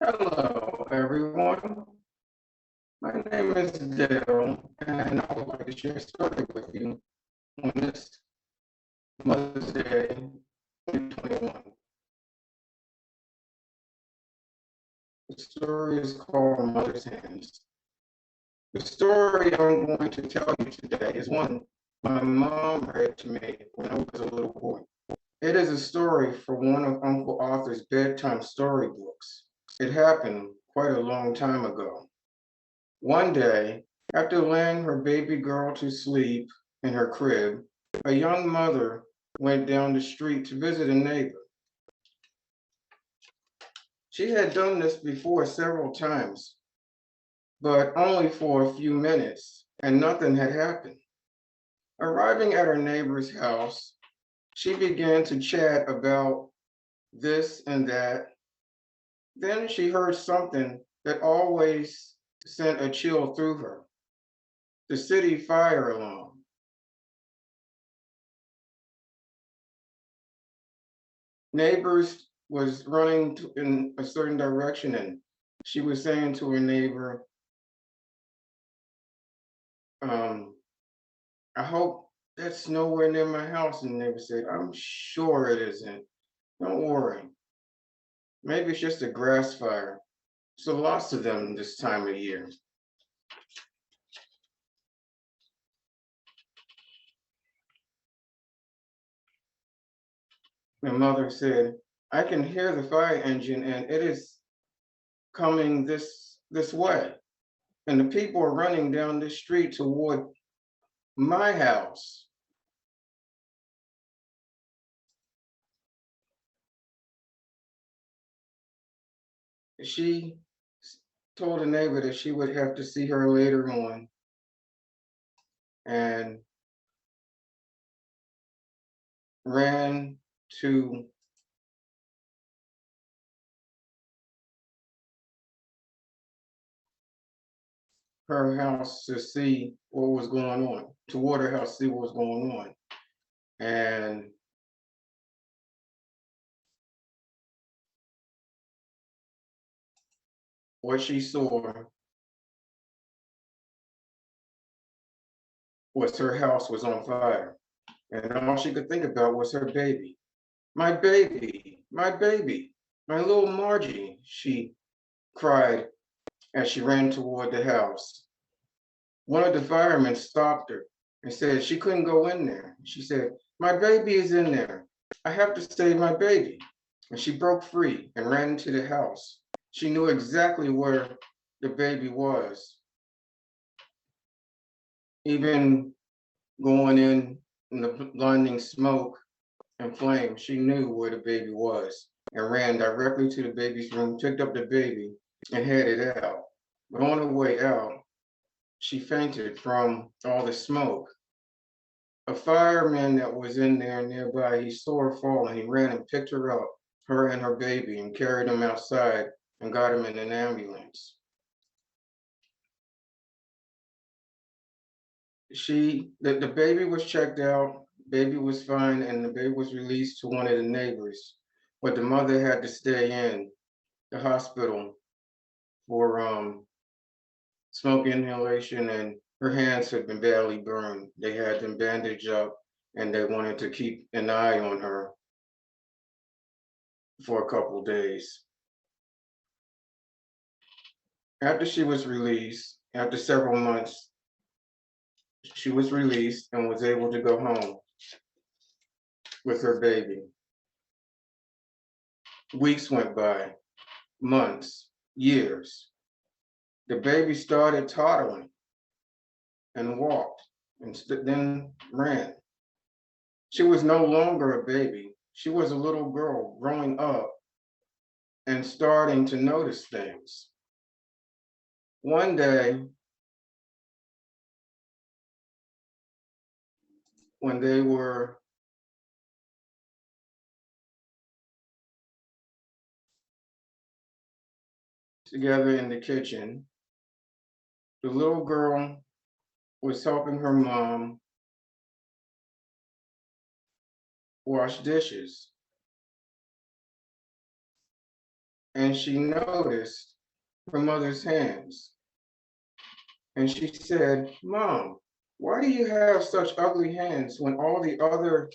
Hello, everyone. My name is Dale, and I would like to share a story with you on this Mother's Day 2021. The story is called Mother's Hands. The story I'm going to tell you today is one my mom read to me when I was a little boy. It is a story from one of Uncle Arthur's bedtime storybooks. It happened quite a long time ago. One day, after laying her baby girl to sleep in her crib, a young mother went down the street to visit a neighbor. She had done this before several times, but only for a few minutes, and nothing had happened. Arriving at her neighbor's house, she began to chat about this and that. Then she heard something that always sent a chill through her: the city fire alarm. Neighbors was running in a certain direction, and she was saying to her neighbor, I hope that's nowhere near my house. And the neighbor said, I'm sure it isn't. Don't worry. Maybe it's just a grass fire. So lots of them this time of year. The mother said, I can hear the fire engine and it is coming this way. And the people are running down this street toward my house. She told the neighbor that she would have to see her later on, and ran to her house to see what was going on, toward her house to see what was going on. And what she saw was her house was on fire. And all she could think about was her baby. My baby, my baby, my little Margie, she cried as she ran toward the house. One of the firemen stopped her and said she couldn't go in there. She said, my baby is in there. I have to save my baby. And she broke free and ran into the house. She knew exactly where the baby was. Even going in the blinding smoke and flame, she knew where the baby was and ran directly to the baby's room, picked up the baby and headed out. But on her way out, she fainted from all the smoke. A fireman that was in there nearby, he saw her fall and he ran and picked her up, her and her baby, and carried them outside and got them in an ambulance. The baby was checked out, baby was fine, and the baby was released to one of the neighbors. But the mother had to stay in the hospital for smoke inhalation, and her hands had been badly burned. They had them bandaged up, and they wanted to keep an eye on her for a couple days. After she was released, after several months, she was released and was able to go home with her baby. Weeks went by, months, years. The baby started toddling and walked and then ran. She was no longer a baby. She was a little girl growing up and starting to notice things. One day, when they were together in the kitchen, the little girl was helping her mom wash dishes. and she noticed her mother's hands. And she said, "Mom, why do you have such ugly hands when all the other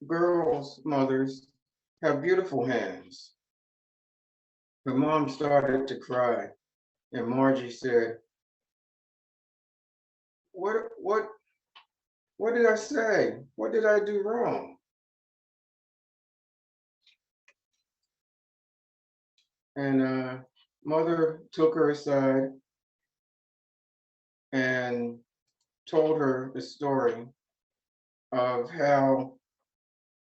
girls' mothers have beautiful hands?" Her mom started to cry, and Margie said, What what did I say? What did I do wrong?" And mother took her aside and told her the story of how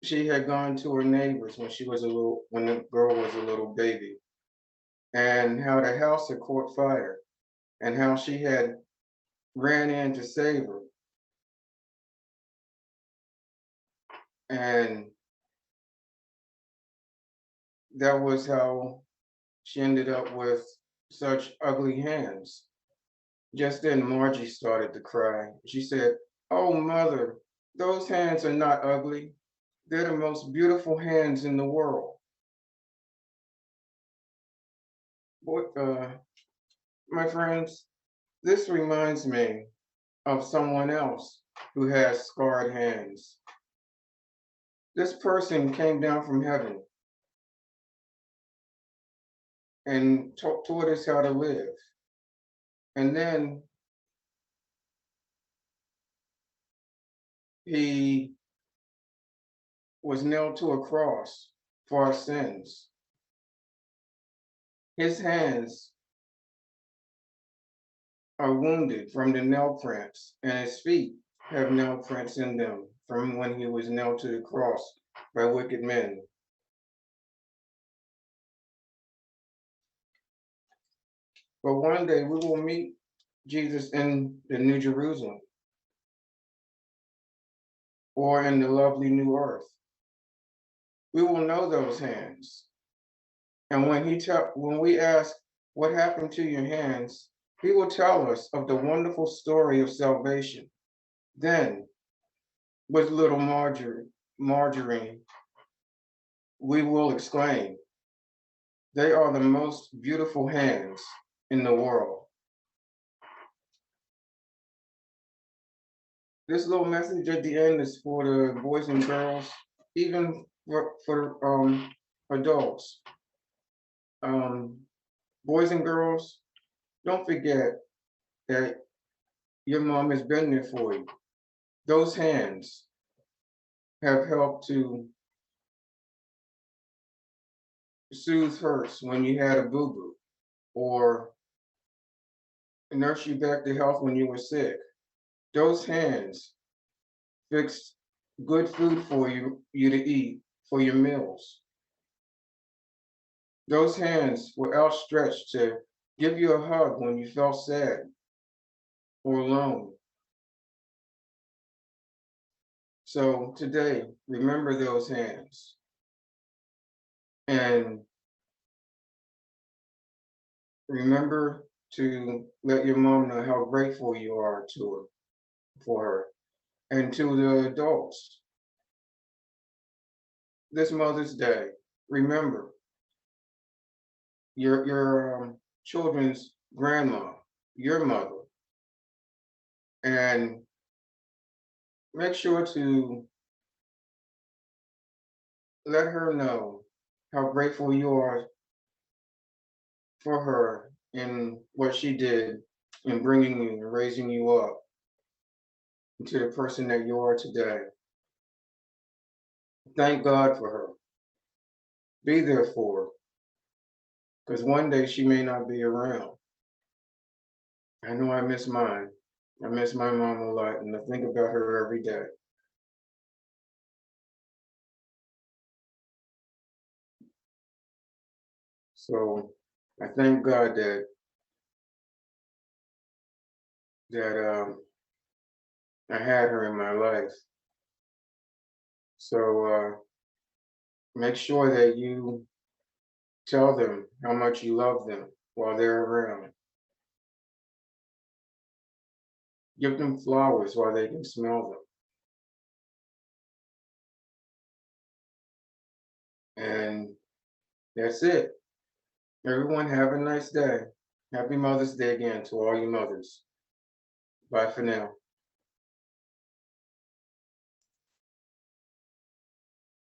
she had gone to her neighbors when the girl was a little baby, and how the house had caught fire, and how she had ran in to save her. And that was how she ended up with such ugly hands. Just then, Margie started to cry. She said, "Oh, mother, those hands are not ugly. They're the most beautiful hands in the world." What, my friends, this reminds me of someone else who has scarred hands. This person came down from heaven and taught us how to live. And then he was nailed to a cross for our sins. His hands are wounded from the nail prints, and his feet have nail prints in them from when he was nailed to the cross by wicked men. But one day we will meet Jesus in the New Jerusalem or in the lovely new earth. We will know those hands. And when we ask what happened to your hands, he will tell us of the wonderful story of salvation. Then, with little Marjorie, we will exclaim, "They are the most beautiful hands in the world." This little message at the end is for the boys and girls, even for adults. Um, Boys and girls, don't forget that your mom has been there for you. Those hands have helped to soothe hurts when you had a boo-boo, or nurse you back to health when you were sick. Those hands fixed good food for you to eat for your meals. Those hands were outstretched to give you a hug when you felt sad or alone. So today, remember those hands and remember to let your mom know how grateful you are for her. And to the adults, this Mother's Day, remember your children's grandma, your mother, and make sure to let her know how grateful you are for her and what she did in bringing you and raising you up into the person that you are today. Thank God for her. Be there for her, because one day she may not be around. I know I miss mine. I miss my mom a lot, and I think about her every day. So I thank God that I had her in my life. So make sure that you tell them how much you love them while they're around. Give them flowers while they can smell them. And That's it. Everyone have a nice day. Happy Mother's Day again to all you mothers. Bye for now.